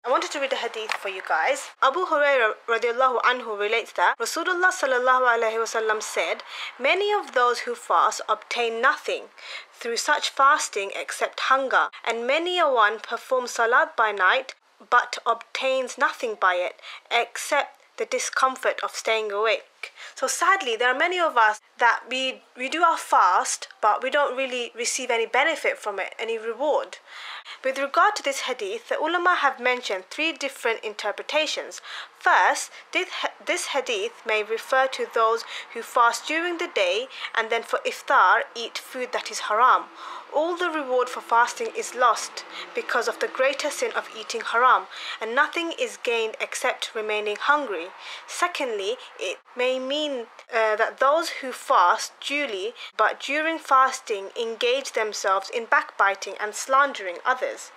I wanted to read a hadith for you guys. Abu Hurairah radiallahu anhu relates that Rasulullah sallallahu alaihi wasallam said, "Many of those who fast obtain nothing through such fasting except hunger, and many a one performs salat by night but obtains nothing by it except the discomfort of staying awake." So sadly, there are many of us that we do our fast, but we don't really receive any benefit from it, any reward. With regard to this hadith, the ulama have mentioned three different interpretations. First, this hadith may refer to those who fast during the day and then for iftar eat food that is haram. All the reward for fasting is lost because of the greater sin of eating haram, and nothing is gained except remaining hungry. Secondly, it may mean that those who fast duly but during fasting engage themselves in backbiting and slandering others.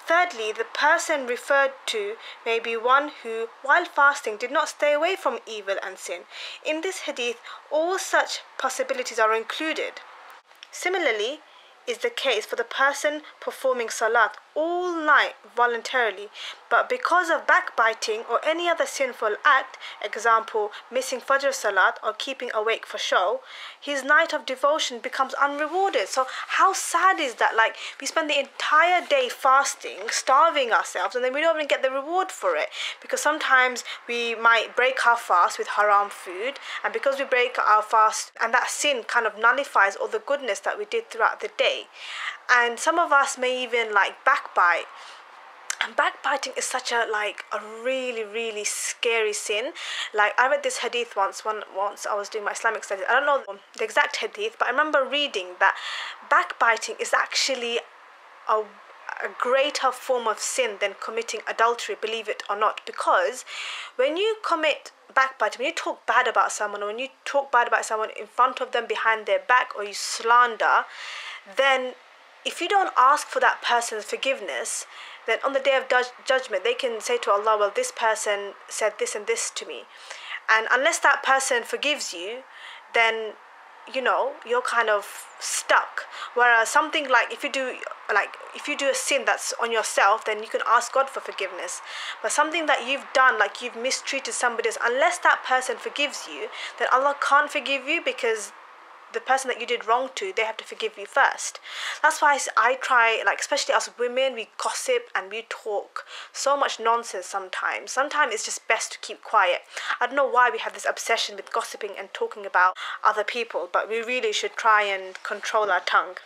Thirdly, the person referred to may be one who, while fasting, did not stay away from evil and sin. In this hadith, all such possibilities are included. Similarly, is the case for the person performing salat all night voluntarily, but because of backbiting or any other sinful act, example missing Fajr salat or keeping awake for show, his night of devotion becomes unrewarded. So how sad is that? Like, we spend the entire day fasting, starving ourselves, and then we don't even get the reward for it, because sometimes we might break our fast with haram food, and because we break our fast, and that sin kind of nullifies all the goodness that we did throughout the day. And some of us may even backbite, and backbiting is such a really scary sin. I read this hadith once I was doing my Islamic studies. I don't know the exact hadith, but I remember reading that backbiting is actually a greater form of sin than committing adultery, believe it or not, because when you commit backbiting, when you talk bad about someone, or when you talk bad about someone in front of them behind their back, or you slander, then if you don't ask for that person's forgiveness, then on the day of judgment, they can say to Allah, well, this person said this and this to me. And unless that person forgives you, then, you're kind of stuck. Whereas something if you do a sin that's on yourself, then you can ask God for forgiveness. But something that you've done, like you've mistreated somebody else, unless that person forgives you, then Allah can't forgive you, because the person that you did wrong to, they have to forgive you first. That's why I try, especially as women, we gossip and we talk so much nonsense sometimes. Sometimes it's just best to keep quiet. I don't know why we have this obsession with gossiping and talking about other people, but we really should try and control our tongue.